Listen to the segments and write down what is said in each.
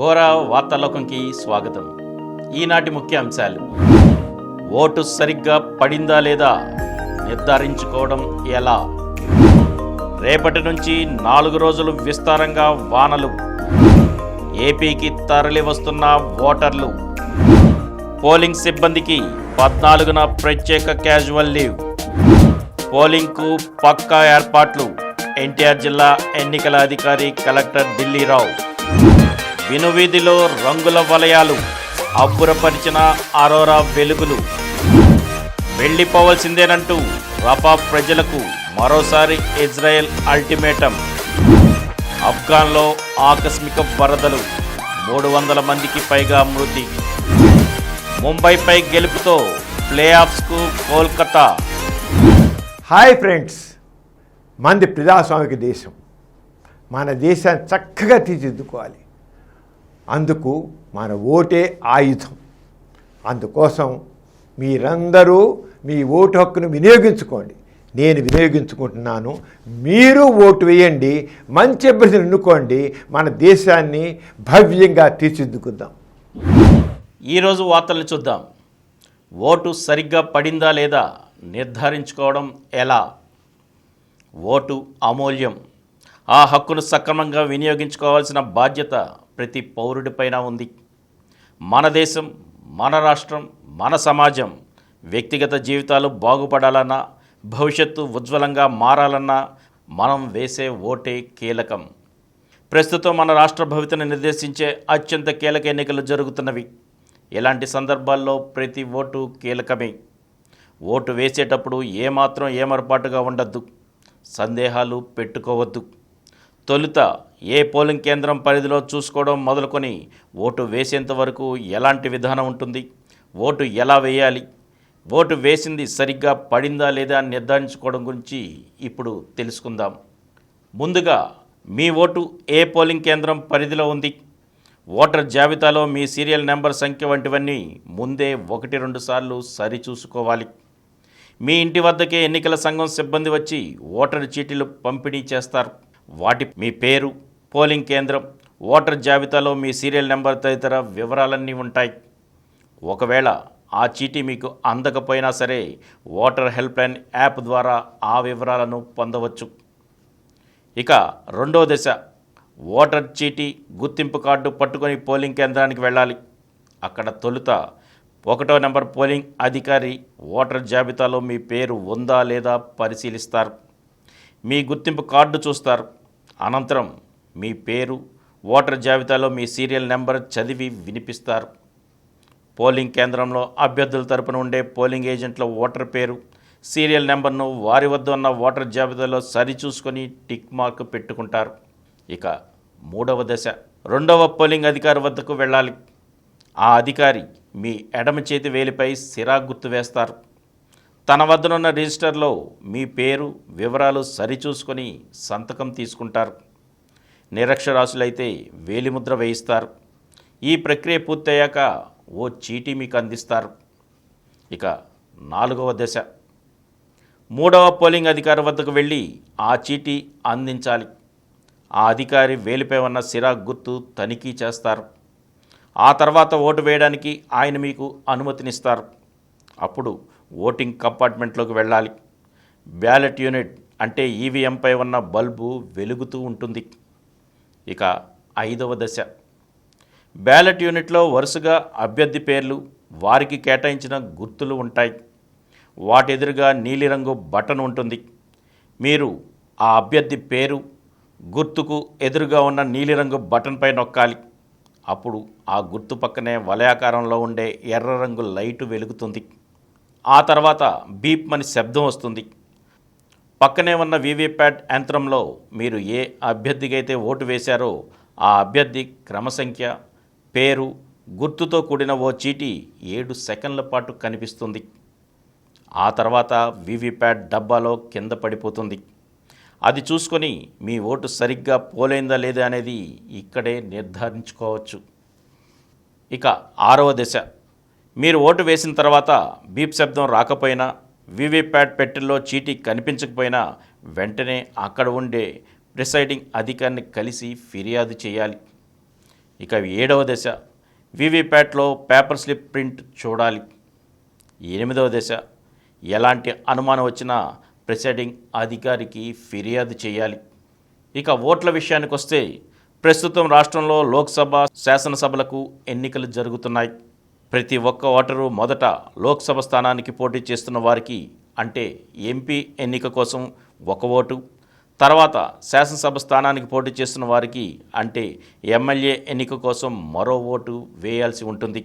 ఘోర వార్తాలోకంకి స్వాగతం. ఈనాటి ముఖ్య అంశాలు: ఓటు సరిగ్గా పడిందా లేదా నిర్ధారించుకోవడం ఎలా? రేపటి నుంచి 4 రోజులు విస్తారంగా వానలు. ఏపీకి తరలి వస్తున్న ఓటర్లు. పోలింగ్ సిబ్బందికి 14న ప్రత్యేక క్యాజువల్ లీవ్. పోలింగ్కు పక్కా ఏర్పాట్లు. ఎన్టీఆర్ జిల్లా ఎన్నికల అధికారి కలెక్టర్ ఢిల్లీరావు. వినువీధిలో రంగుల వలయాలు. అబ్బురపరిచిన అరోరా వెలుగులు. వెళ్ళిపోవలసిందేనంటూ రఫా ప్రజలకు మరోసారి ఇజ్రాయెల్ అల్టిమేటం. ఆఫ్ఘన్లో ఆకస్మిక వరదలు. 300 మందికి పైగా మృతి. ముంబైపై గెలుపుతో ప్లే ఆఫ్స్కు కోల్కతా. హాయ్ ఫ్రెండ్స్, మనది ప్రజాస్వామిక దేశం. మన దేశాన్ని చక్కగా తీర్చిదిద్దుకోవాలి. అందుకు మన ఓటే ఆయుధం. అందుకోసం మీరందరూ మీ ఓటు హక్కును వినియోగించుకోండి. నేను వినియోగించుకుంటున్నాను, మీరు ఓటు వేయండి, మంచి అభ్యర్థిని ఎన్నుకోండి. మన దేశాన్ని భవ్యంగా తీర్చిదిద్దుకుందాం. ఈరోజు వార్తలను చూద్దాం. ఓటు సరిగ్గా పడిందా లేదా నిర్ధారించుకోవడం ఎలా? ఓటు అమూల్యం. ఆ హక్కును సక్రమంగా వినియోగించుకోవాల్సిన బాధ్యత ప్రతి పౌరుడిపైన ఉంది. మన దేశం, మన రాష్ట్రం, మన సమాజం వ్యక్తిగత జీవితాలు బాగుపడాలన్నా, భవిష్యత్తు ఉజ్వలంగా మారాలన్నా మనం వేసే ఓటే కీలకం. ప్రస్తుతం మన రాష్ట్ర భవితను నిర్దేశించే అత్యంత కీలక ఎన్నికలు జరుగుతున్నవి. ఇలాంటి సందర్భాల్లో ప్రతి ఓటు కీలకమే. ఓటు వేసేటప్పుడు ఏమాత్రం ఏమరపాటుగా ఉండద్దు, సందేహాలు పెట్టుకోవద్దు. తొలుత ఏ పోలింగ్ కేంద్రం పరిధిలో చూసుకోవడం మొదలుకొని ఓటు వేసేంత వరకు ఎలాంటి విధానం ఉంటుంది, ఓటు ఎలా వేయాలి, ఓటు వేసింది సరిగ్గా పడిందా లేదా అని నిర్ధారించుకోవడం గురించి ఇప్పుడు తెలుసుకుందాం. ముందుగా మీ ఓటు ఏ పోలింగ్ కేంద్రం పరిధిలో ఉంది, ఓటర్ జాబితాలో మీ సీరియల్ నెంబర్ సంఖ్య వంటివన్నీ ముందే 1-2 సార్లు సరిచూసుకోవాలి. మీ ఇంటి వద్దకే ఎన్నికల సంఘం సిబ్బంది వచ్చి ఓటర్ చీటీలు పంపిణీ చేస్తారు. వాటి మీ పేరు, పోలింగ్ కేంద్రం, ఓటర్ జాబితాలో మీ సీరియల్ నెంబర్ తదితర వివరాలన్నీ ఉంటాయి. ఒకవేళ ఆ చీటీ మీకు అందకపోయినా సరే ఓటర్ హెల్ప్ లైన్ యాప్ ద్వారా ఆ వివరాలను పొందవచ్చు. ఇక రెండో దశ, ఓటర్ చీటీ, గుర్తింపు కార్డు పట్టుకొని పోలింగ్ కేంద్రానికి వెళ్ళాలి. అక్కడ తొలుత 1వ నెంబర్ పోలింగ్ అధికారి ఓటర్ జాబితాలో మీ పేరు ఉందా లేదా పరిశీలిస్తారు. మీ గుర్తింపు కార్డు చూస్తారు. అనంతరం మీ పేరు, ఓటర్ జాబితాలో మీ సీరియల్ నెంబర్ చదివి వినిపిస్తారు. పోలింగ్ కేంద్రంలో అభ్యర్థుల తరపున ఉండే పోలింగ్ ఏజెంట్ల ఓటర్ పేరు, సీరియల్ నెంబర్ను వారి వద్ద ఉన్న ఓటర్ జాబితాలో సరిచూసుకొని టిక్ మార్క్ పెట్టుకుంటారు. ఇక 3వ దశ, 2వ పోలింగ్ అధికారి వద్దకు వెళ్ళాలి. ఆ అధికారి మీ ఎడమ చేతి వేలిపై సిరా గుర్తు వేస్తారు. తన వద్దనున్న రిజిస్టర్లో మీ పేరు, వివరాలు సరిచూసుకొని సంతకం తీసుకుంటారు. నిరక్షరాస్యులైతే వేలిముద్ర వేయిస్తారు. ఈ ప్రక్రియ పూర్తయ్యాక ఓ చీటీ మీకు అందిస్తారు. ఇక 4వ దశ, 3వ పోలింగ్ అధికారి వద్దకు వెళ్ళి ఆ చీటీ అందించాలి. ఆ అధికారి వేలిపై ఉన్న సిరా గుర్తు తనిఖీ చేస్తారు. ఆ తర్వాత ఓటు వేయడానికి ఆయన మీకు అనుమతినిస్తారు. అప్పుడు ఓటింగ్ కంపార్ట్మెంట్లోకి వెళ్ళాలి. బ్యాలెట్ యూనిట్ అంటే ఈవీఎంపై ఉన్న బల్బు వెలుగుతూ ఉంటుంది. ఇక 5వ దశ, బ్యాలెట్ యూనిట్లో వరుసగా అభ్యర్థి పేర్లు, వారికి కేటాయించిన గుర్తులు ఉంటాయి. వాటి ఎదురుగా నీలిరంగు బటన్ ఉంటుంది. మీరు ఆ అభ్యర్థి పేరు, గుర్తుకు ఎదురుగా ఉన్న నీలిరంగు బటన్పై నొక్కాలి. అప్పుడు ఆ గుర్తు పక్కనే వలయాకారంలో ఉండే ఎర్ర రంగు లైటు వెలుగుతుంది. ఆ తర్వాత బీప్ అని శబ్దం వస్తుంది. పక్కనే ఉన్న వీవీప్యాట్ యంత్రంలో మీరు ఏ అభ్యర్థికి అయితే ఓటు వేశారో ఆ అభ్యర్థి క్రమసంఖ్య, పేరు, గుర్తుతో కూడిన ఓ చీటీ 7 సెకండ్ల పాటు కనిపిస్తుంది. ఆ తర్వాత వీవీప్యాట్ డబ్బాలో కింద పడిపోతుంది. అది చూసుకొని మీ ఓటు సరిగ్గా పోలైందా లేదా అనేది ఇక్కడే నిర్ధారించుకోవచ్చు. ఇక 6వ దశ, మీరు ఓటు వేసిన తర్వాత బీప్ శబ్దం రాకపోయినా, వీవీప్యాట్ పెట్టెల్లో చీటీ కనిపించకపోయినా వెంటనే అక్కడ ఉండే ప్రిసైడింగ్ అధికారిని కలిసి ఫిర్యాదు చేయాలి. ఇక 7వ దశ వీవీప్యాట్లో పేపర్ స్లిప్ ప్రింట్ చూడాలి. 8వ దశ ఎలాంటి అనుమానం వచ్చినా ప్రిసైడింగ్ అధికారికి ఫిర్యాదు చేయాలి. ఇక ఓట్ల విషయానికి వస్తే ప్రస్తుతం రాష్ట్రంలో లోక్సభ, శాసనసభలకు ఎన్నికలు జరుగుతున్నాయి. ప్రతి ఒక్క ఓటరు మొదట లోక్సభ స్థానానికి పోటీ చేస్తున్న వారికి అంటే ఎంపీ ఎన్నిక కోసం ఒక ఓటు, తర్వాత శాసనసభ స్థానానికి పోటీ చేస్తున్న వారికి అంటే ఎమ్మెల్యే ఎన్నిక కోసం మరో ఓటు వేయాల్సి ఉంటుంది.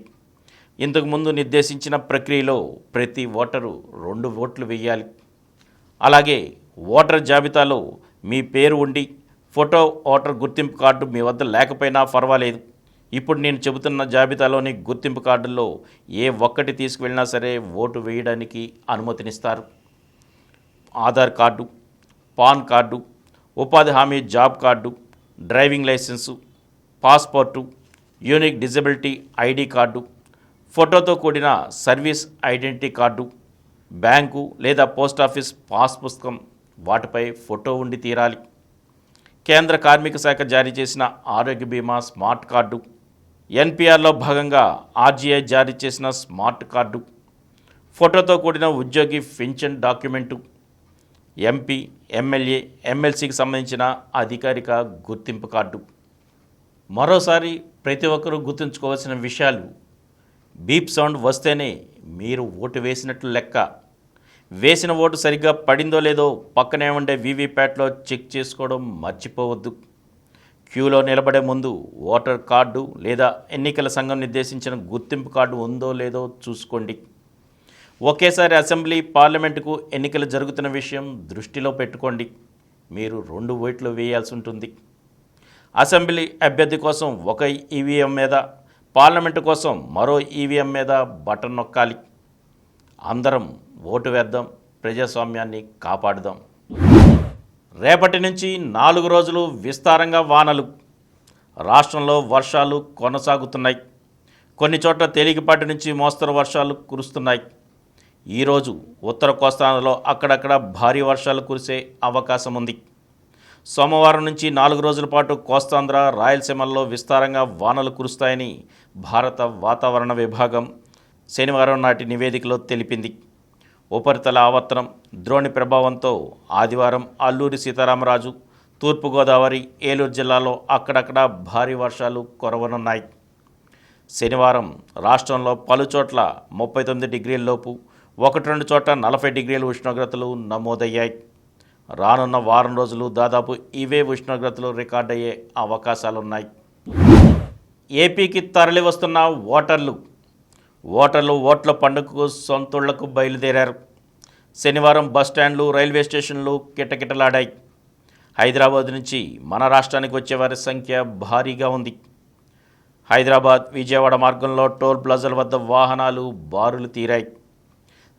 ఇంతకుముందు నిర్దేశించిన ప్రక్రియలో ప్రతి ఓటరు 2 ఓట్లు వేయాలి. అలాగే ఓటర్ జాబితాలో మీ పేరు ఉండి ఫోటో, ఓటర్ గుర్తింపు కార్డు మీ వద్ద లేకపోయినా పర్వాలేదు. ఇప్పుడు నేను చెబుతున్న జాబితాలోని గుర్తింపు కార్డుల్లో ఏ ఒక్కటి తీసుకువెళ్ళినా సరే ఓటు వేయడానికి అనుమతినిస్తారు. ఆధార్ కార్డు, పాన్ కార్డు, ఉపాధి హామీ job card, driving licence, passport, unique disability ID card, ఫోటోతో కూడిన సర్వీస్ ఐడెంటిటీ కార్డు, బ్యాంకు లేదా పోస్ట్ ఆఫీస్ పాస్ పుస్తకం, వాటిపై ఫోటో ఉండి తీరాలి. కేంద్ర కార్మిక శాఖ జారీ చేసిన ఆరోగ్య బీమా స్మార్ట్ కార్డు, ఎన్పిఆర్లో భాగంగా ఆర్జీఐ జారీ చేసిన స్మార్ట్ కార్డు, ఫోటోతో కూడిన ఉద్యోగి పింఛన్ డాక్యుమెంటు, ఎంపీ, ఎమ్మెల్యే, ఎమ్మెల్సీకి సంబంధించిన అధికారిక గుర్తింపు కార్డు. మరోసారి ప్రతి ఒక్కరూ గుర్తుంచుకోవాల్సిన విషయాలు: బీప్ సౌండ్ వస్తేనే మీరు ఓటు వేసినట్లు లెక్క. వేసిన ఓటు సరిగ్గా పడిందో లేదో పక్కనే ఉండే వీవీప్యాట్లో చెక్ చేసుకోవడం మర్చిపోవద్దు. క్యూలో నిలబడే ముందు ఓటర్ కార్డు లేదా ఎన్నికల సంఘం నిర్దేశించిన గుర్తింపు కార్డు ఉందో లేదో చూసుకోండి. ఒకేసారి అసెంబ్లీ, పార్లమెంటుకు ఎన్నికలు జరుగుతున్న విషయం దృష్టిలో పెట్టుకోండి. మీరు 2 ఓట్లు వేయాల్సి ఉంటుంది. అసెంబ్లీ అభ్యర్థి కోసం ఒక ఈవీఎం మీద, పార్లమెంటు కోసం మరో ఈవీఎం మీద బటన్ నొక్కాలి. అందరం ఓటు వేద్దాం, ప్రజాస్వామ్యాన్ని కాపాడుదాం. రేపటి నుంచి 4 రోజులు విస్తారంగా వానలు. రాష్ట్రంలో వర్షాలు కొనసాగుతున్నాయి. కొన్ని చోట్ల తేలికపాటి నుంచి మోస్తరు వర్షాలు కురుస్తున్నాయి. ఈరోజు ఉత్తర కోస్తాంధ్రలో అక్కడక్కడ భారీ వర్షాలు కురిసే అవకాశం ఉంది. సోమవారం నుంచి 4 రోజుల పాటు కోస్తాంధ్ర, రాయలసీమల్లో విస్తారంగా వానలు కురుస్తాయని భారత వాతావరణ విభాగం శనివారం నాటి నివేదికలో తెలిపింది. ఉపరితల ఆవర్తనం, ద్రోణి ప్రభావంతో ఆదివారం అల్లూరి సీతారామరాజు, తూర్పుగోదావరి, ఏలూరు జిల్లాలో అక్కడక్కడ భారీ వర్షాలు కురవనున్నాయి. శనివారం రాష్ట్రంలో పలుచోట్ల 39 డిగ్రీల లోపు, 1-2 చోట్ల 40 డిగ్రీల ఉష్ణోగ్రతలు నమోదయ్యాయి. రానున్న వారం రోజులు దాదాపు ఇవే ఉష్ణోగ్రతలు రికార్డయ్యే అవకాశాలున్నాయి. ఏపీకి తరలి వస్తున్న ఓటర్లు ఓట్ల పండుగకు సొంతూళ్లకు బయలుదేరారు. శనివారం బస్టాండ్లు, రైల్వే స్టేషన్లు కిటకిటలాడాయి. హైదరాబాద్ నుంచి మన రాష్ట్రానికి వచ్చేవారి సంఖ్య భారీగా ఉంది. హైదరాబాద్, విజయవాడ మార్గంలో టోల్ ప్లాజాల వద్ద వాహనాలు బారులు తీరాయి.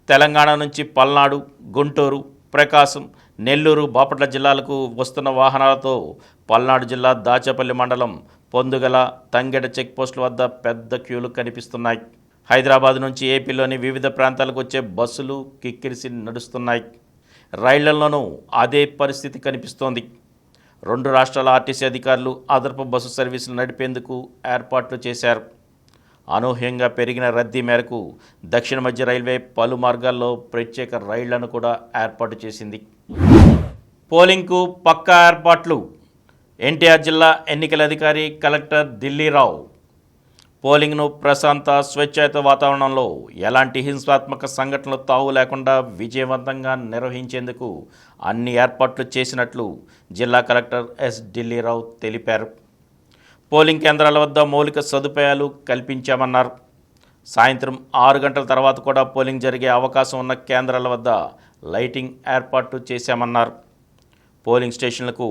తెలంగాణ నుంచి పల్నాడు, గుంటూరు, ప్రకాశం, నెల్లూరు, బాపట్ల జిల్లాలకు వస్తున్న వాహనాలతో పల్నాడు జిల్లా దాచేపల్లి మండలం పొందుగల, తంగెడ చెక్పోస్టుల వద్ద పెద్ద క్యూలు కనిపిస్తున్నాయి. హైదరాబాద్ నుంచి ఏపీలోని వివిధ ప్రాంతాలకు వచ్చే బస్సులు కిక్కిరిసి నడుస్తున్నాయి. రైళ్లలోనూ అదే పరిస్థితి కనిపిస్తోంది. 2 రాష్ట్రాల ఆర్టీసీ అధికారులు అదనపు బస్సు సర్వీసులు నడిపేందుకు ఏర్పాట్లు చేశారు. అనూహ్యంగా పెరిగిన రద్దీ మేరకు దక్షిణ మధ్య రైల్వే పలు మార్గాల్లో ప్రత్యేక రైళ్లను కూడా ఏర్పాటు చేసింది. పోలింగ్కు పక్కా ఏర్పాట్లు. ఎన్టీఆర్ జిల్లా ఎన్నికల అధికారి కలెక్టర్ ఢిల్లీరావు పోలింగ్ను ప్రశాంత, స్వేచ్ఛాయుత వాతావరణంలో ఎలాంటి హింసాత్మక సంఘటనలు తావు లేకుండా విజయవంతంగా నిర్వహించేందుకు అన్ని ఏర్పాట్లు చేసినట్లు జిల్లా కలెక్టర్ ఎస్ ఢిల్లీరావు తెలిపారు. పోలింగ్ కేంద్రాల వద్ద మౌలిక సదుపాయాలు కల్పించామన్నారు. సాయంత్రం 6 గంటల తర్వాత కూడా పోలింగ్ జరిగే అవకాశం ఉన్న కేంద్రాల వద్ద లైటింగ్ ఏర్పాటు చేశామన్నారు. పోలింగ్ స్టేషన్లకు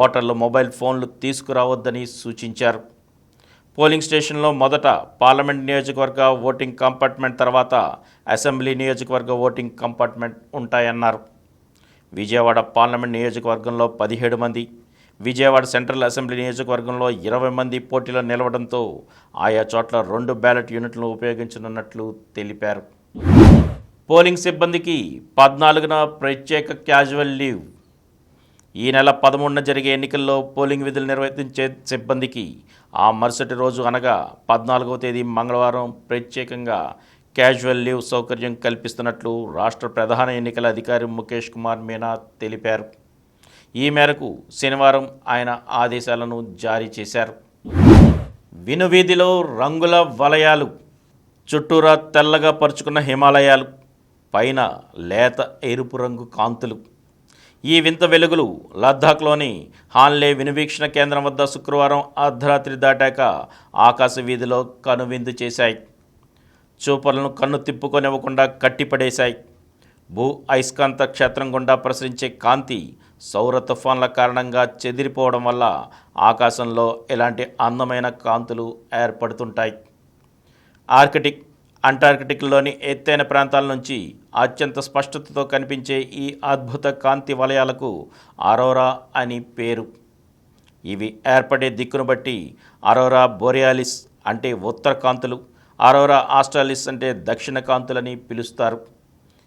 ఓటర్లు మొబైల్ ఫోన్లు తీసుకురావద్దని సూచించారు. పోలింగ్ స్టేషన్లో మొదట పార్లమెంట్ నియోజకవర్గ ఓటింగ్ కంపార్ట్మెంట్, తర్వాత అసెంబ్లీ నియోజకవర్గ ఓటింగ్ కంపార్ట్మెంట్ ఉంటాయన్నారు. విజయవాడ పార్లమెంట్ నియోజకవర్గంలో 17 మంది, విజయవాడ సెంట్రల్ అసెంబ్లీ నియోజకవర్గంలో 20 మంది పోటీలో నిలవడంతో ఆయా చోట్ల 2 బ్యాలెట్ యూనిట్లను ఉపయోగించనున్నట్లు తెలిపారు. పోలింగ్ సిబ్బందికి 14న ప్రత్యేక క్యాజువల్ లీవ్. ఈ నెల 13న జరిగే ఎన్నికల్లో పోలింగ్ విధులు నిర్వహించే సిబ్బందికి ఆ మరుసటి రోజు అనగా 14వ తేదీ మంగళవారం ప్రత్యేకంగా క్యాజువల్ లీవ్ సౌకర్యం కల్పిస్తున్నట్లు రాష్ట్ర ప్రధాన ఎన్నికల అధికారి ముఖేష్ కుమార్ మీనా తెలిపారు. ఈ మేరకు శనివారం ఆయన ఆదేశాలను జారీ చేశారు. వినువీధిలో రంగుల వలయాలు, చుట్టూరా తెల్లగా పరుచుకున్న హిమాలయాలు, పైన లేత ఎరుపు రంగు కాంతులు. ఈ వింత వెలుగులు లద్దాఖ్లోని హాన్లే వినువీక్షణ కేంద్రం వద్ద శుక్రవారం అర్ధరాత్రి దాటాక ఆకాశ వీధిలో కనువిందు చేశాయి. చూపలను కన్ను తిప్పుకొనివ్వకుండా కట్టిపడేశాయి. భూ అయస్కాంత క్షేత్రం గుండా ప్రసరించే కాంతి సౌర తుఫాన్ల కారణంగా చెదిరిపోవడం వల్ల ఆకాశంలో ఇలాంటి అందమైన కాంతులు ఏర్పడుతుంటాయి. ఆర్కిటిక్, అంటార్కిటిక్లోని ఎత్తైన ప్రాంతాల నుంచి అత్యంత స్పష్టతతో కనిపించే ఈ అద్భుత కాంతి వలయాలకు అరోరా అని పేరు. ఇవి ఏర్పడే దిక్కును బట్టి అరోరా బోరియాలిస్ అంటే ఉత్తర కాంతులు, అరోరా ఆస్ట్రాలిస్ అంటే దక్షిణ కాంతులని పిలుస్తారు.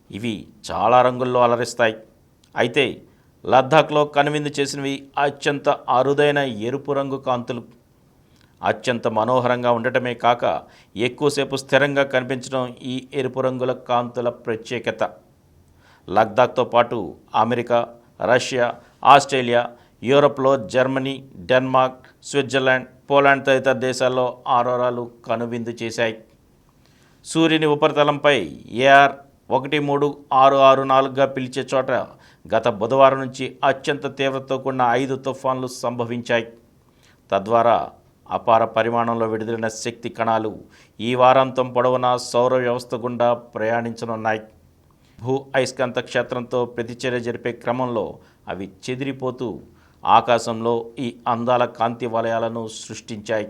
ఇవి చాలా రంగుల్లో అలరిస్తాయి. అయితే లద్దాఖ్లో కనువిందు చేసినవి అత్యంత అరుదైన ఎరుపు రంగు కాంతులు. అత్యంత మనోహరంగా ఉండటమే కాక ఎక్కువసేపు స్థిరంగా కనిపించడం ఈ ఎరుపు రంగుల కాంతుల ప్రత్యేకత. లద్దాఖ్తో పాటు అమెరికా, రష్యా, ఆస్ట్రేలియా, యూరప్లో జర్మనీ, డెన్మార్క్, స్విట్జర్లాండ్, పోలాండ్ తదితర దేశాల్లో అరోరాలు కనువిందు చేశాయి. సూర్యుని ఉపరితలంపై ఏఆర్ 13664గా పిలిచే చోట గత బుధవారం నుంచి అత్యంత తీవ్రతతో కూడిన 5 తుఫాన్లు సంభవించాయి. తద్వారా అపార పరిమాణంలో విడుదలైన శక్తి కణాలు ఈ వారాంతం పొడవునా సౌర వ్యవస్థ గుండా ప్రయాణించనున్నాయి. భూ అయస్కాంత క్షేత్రంతో ప్రతిచర్య జరిపే క్రమంలో అవి చెదిరిపోతూ ఆకాశంలో ఈ అందాల కాంతి వలయాలను సృష్టించాయి.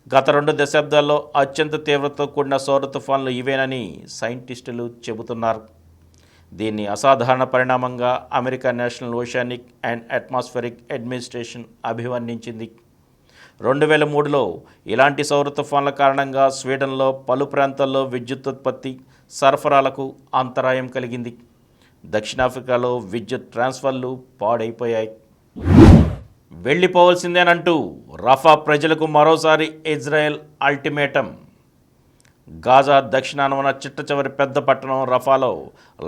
గత 2 దశాబ్దాల్లో అత్యంత తీవ్రతతో కూడిన సౌర తుఫాన్లు ఇవేనని సైంటిస్టులు చెబుతున్నారు. దీన్ని అసాధారణ పరిణామంగా America National Oceanic and Atmospheric Administration అభివర్ణించింది. 2003లో ఇలాంటి సౌర తుఫాన్ల కారణంగా స్వీడన్లో పలు ప్రాంతాల్లో విద్యుత్ సరఫరాలకు అంతరాయం కలిగింది. దక్షిణాఫ్రికాలో విద్యుత్ ట్రాన్స్ఫర్లు పాడైపోయాయి. వెళ్ళిపోవలసిందేనంటూ రఫా ప్రజలకు మరోసారి ఇజ్రాయెల్ అల్టిమేటం. గాజా దక్షిణాన ఉన్న చిట్టచివరి పెద్ద పట్టణం రఫాలో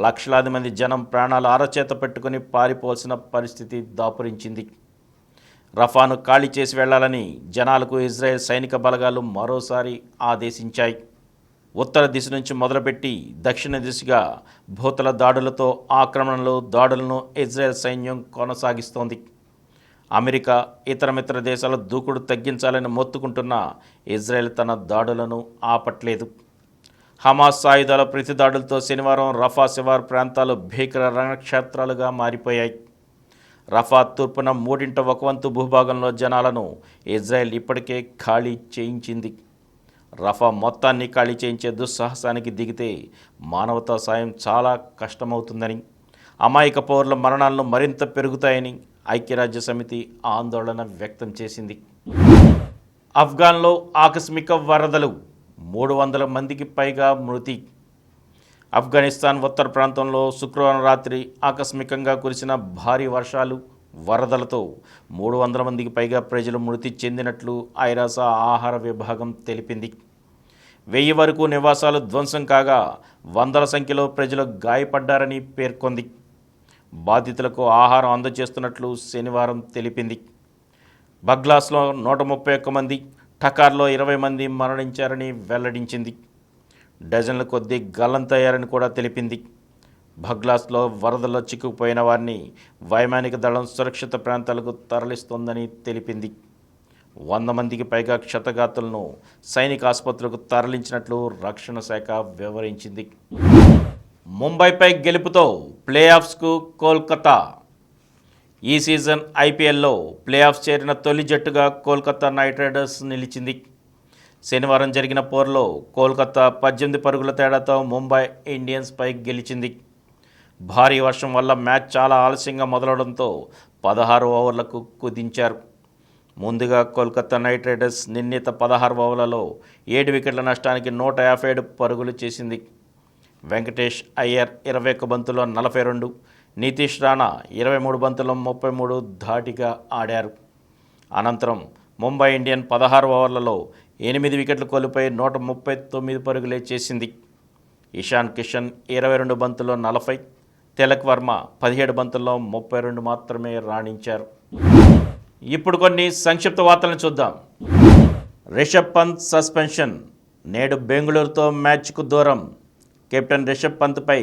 లక్షలాది మంది జనం ప్రాణాలు అరచేత పెట్టుకుని పారిపోవాల్సిన పరిస్థితి దాపురించింది. రఫాను ఖాళీ చేసి వెళ్లాలని జనాలకు ఇజ్రాయెల్ సైనిక బలగాలు మరోసారి ఆదేశించాయి. ఉత్తర దిశ నుంచి మొదలుపెట్టి దక్షిణ దిశగా భూతల దాడులతో ఆక్రమణలు, దాడులను ఇజ్రాయెల్ సైన్యం కొనసాగిస్తోంది. అమెరికా, ఇతర మిత్ర దేశాల దూకుడు తగ్గించాలని మొత్తుకుంటున్న ఇజ్రాయెల్ తన దాడులను ఆపట్లేదు. హమాస్ ఆయుధాల ప్రతిదాడులతో శనివారం రఫా శివారు ప్రాంతాలు భీకర రణక్షేత్రాలుగా మారిపోయాయి. రఫా తూర్పున 1/3 భూభాగంలో జనాలను ఇజ్రాయెల్ ఇప్పటికే ఖాళీ చేయించింది. రఫా మొత్తాన్ని ఖాళీ చేయించే దుస్సాహసానికి దిగితే మానవతా సాయం చాలా కష్టమవుతుందని, అమాయక పౌరుల మరణాలను మరింత పెరుగుతాయని ఐక్యరాజ్య సమితి ఆందోళన వ్యక్తం చేసింది. ఆఫ్ఘన్లో ఆకస్మిక వరదలు, 300 మందికి పైగా మృతి. ఆఫ్ఘనిస్తాన్ ఉత్తర ప్రాంతంలో శుక్రవారం రాత్రి ఆకస్మికంగా కురిసిన భారీ వర్షాలు, వరదలతో 300 మందికి పైగా ప్రజలు మృతి చెందినట్లు ఐరాస ఆహార విభాగం తెలిపింది. 1000 వరకు నివాసాలు ధ్వంసం కాగా వందల సంఖ్యలో ప్రజలు గాయపడ్డారని పేర్కొంది. బాధితులకు ఆహారం అందజేస్తున్నట్లు శనివారం తెలిపింది. బగ్లాస్లో 131 మంది, ఠకార్లో 20 మంది మరణించారని వెల్లడించింది. డజన్ల కొద్దీ గల్లంతయ్యారని కూడా తెలిపింది. బగ్లాస్లో వరదల్లో చిక్కుకుపోయిన వారిని వైమానిక దళం సురక్షిత ప్రాంతాలకు తరలిస్తోందని తెలిపింది. 100 మందికి పైగా క్షతగాతులను సైనిక ఆసుపత్రులకు తరలించినట్లు రక్షణ శాఖ వివరించింది. ముంబైపై గెలుపుతో ప్లే ఆఫ్స్కు కోల్కతా. ఈ సీజన్ ఐపీఎల్లో ప్లే ఆఫ్స్ చేరిన తొలి జట్టుగా కోల్కతా నైట్ రైడర్స్ నిలిచింది. శనివారం జరిగిన పోరులో కోల్కతా 18 పరుగుల తేడాతో ముంబై ఇండియన్స్పై గెలిచింది. భారీ వర్షం వల్ల మ్యాచ్ చాలా ఆలస్యంగా మొదలవడంతో 16 ఓవర్లకు కుదించారు. ముందుగా కోల్కతా నైట్ రైడర్స్ నిర్ణీత 16 ఓవర్లలో 7 వికెట్ల నష్టానికి 157 పరుగులు చేసింది. వెంకటేష్ అయ్యర్ 21 బంతుల్లో 42, నితీష్ రాణా 23 బంతుల్లో 33 ధాటిగా ఆడారు. అనంతరం ముంబై ఇండియన్ 16 ఓవర్లలో 8 వికెట్లు కోల్పోయి 139 పరుగులే చేసింది. ఇషాన్ కిషన్ 22 బంతుల్లో 40, తిలక్ వర్మ 17 బంతుల్లో 32 మాత్రమే రాణించారు. ఇప్పుడు కొన్ని సంక్షిప్త వార్తలను చూద్దాం. రిషబ్ పంత్ సస్పెన్షన్, నేడు బెంగళూరుతో మ్యాచ్కు దూరం. కెప్టెన్ రిషబ్ పంత్పై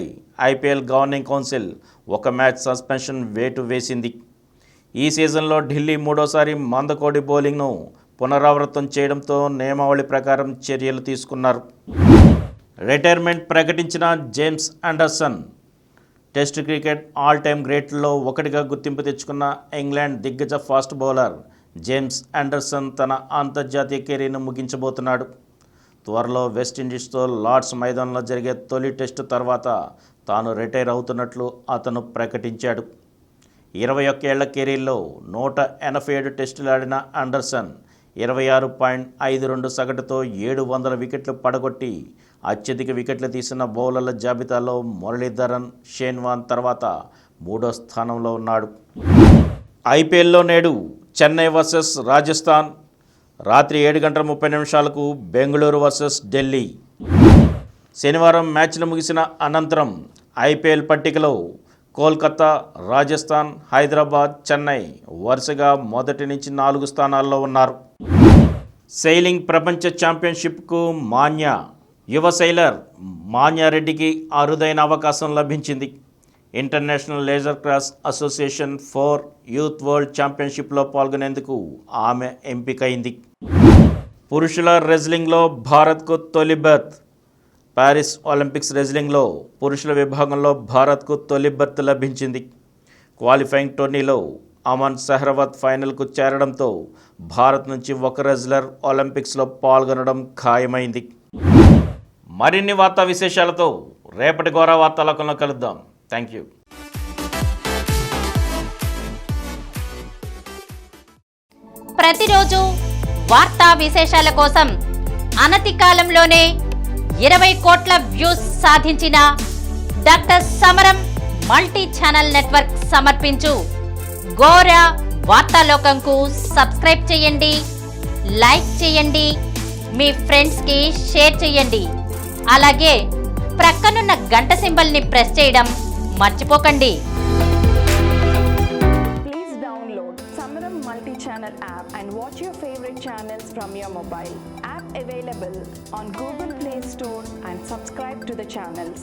ఐపీఎల్ గవర్నింగ్ కౌన్సిల్ ఒక మ్యాచ్ సస్పెన్షన్ వేటు వేసింది. ఈ సీజన్లో ఢిల్లీ మూడోసారి మందకోడి బౌలింగ్ను పునరావృతం చేయడంతో నియమావళి ప్రకారం చర్యలు తీసుకున్నారు. రిటైర్మెంట్ ప్రకటించిన James Anderson test cricket all time గ్రేట్లో ఒకటిగా గుర్తింపు తెచ్చుకున్న ఇంగ్లాండ్ దిగ్గజ ఫాస్ట్ బౌలర్ జేమ్స్ ఆండర్సన్ తన అంతర్జాతీయ కెరీర్ను ముగించబోతున్నాడు. త్వరలో వెస్టిండీస్తో లార్డ్స్ మైదానంలో జరిగే తొలి టెస్టు తర్వాత తాను రిటైర్ అవుతున్నట్లు అతను ప్రకటించాడు. 21 ఏళ్ల కెరీర్లో 187 టెస్టులు ఆడిన ఆండర్సన్ 26.52 సగటుతో 700 వికెట్లు పడగొట్టి అత్యధిక వికెట్లు తీసిన బౌలర్ల జాబితాలో మురళీధరన్, షేన్ వాన్ తర్వాత 3వ స్థానంలో ఉన్నాడు. ఐపీఎల్లో నేడు చెన్నై వర్సెస్ రాజస్థాన్, రాత్రి 7:30 బెంగళూరు వర్సెస్ ఢిల్లీ. శనివారం మ్యాచ్లు ముగిసిన అనంతరం ఐపీఎల్ పట్టికలో కోల్కతా, రాజస్థాన్, హైదరాబాద్, చెన్నై వరుసగా మొదటి నుంచి 4 స్థానాల్లో ఉన్నారు. సెయిలింగ్ ప్రపంచ ఛాంపియన్షిప్కు మాన్యా యువ సెయిలర్ మాన్యారెడ్డికి అరుదైన అవకాశం లభించింది. International Laser class association 4 youth world ఛాంపియన్షిప్లో పాల్గొనేందుకు ఆమె ఎంపికైంది. పురుషుల రెజ్లింగ్లో భారత్కు తొలి బెర్త్. ప్యారిస్ ఒలింపిక్స్ రెజ్లింగ్లో పురుషుల విభాగంలో భారత్కు తొలి బెర్త్ లభించింది. క్వాలిఫైయింగ్ టోర్నీలో అమన్ సెహ్రవత్ ఫైనల్కు చేరడంతో భారత్ నుంచి ఒక రెజ్లర్ ఒలింపిక్స్లో పాల్గొనడం ఖాయమైంది. మరిన్ని వార్తా విశేషాలతో రేపటి గోరా వార్తాలోకంలో కలుద్దాం. Thank you. ప్రతిరోజు వార్తా విశేషాల కోసం అనతి కాలంలోనే 20 కోట్ల వ్యూస్ సాధించిన డాక్టర్ సమరం మల్టీ ఛానల్ నెట్వర్క్ సమర్పించు గోరా వార్తాలోకంకు సబ్స్క్రైబ్ చేయండి, లైక్ చేయండి, మీ ఫ్రెండ్స్కి షేర్ చేయండి. అలాగే ప్రక్కనున్న గంట సింబల్ని ప్రెస్ చేయడం మర్చిపోకండి. Please download Samaram multi-channel app and watch your favorite channels from your mobile. App available on Google Play Store and subscribe to the channels.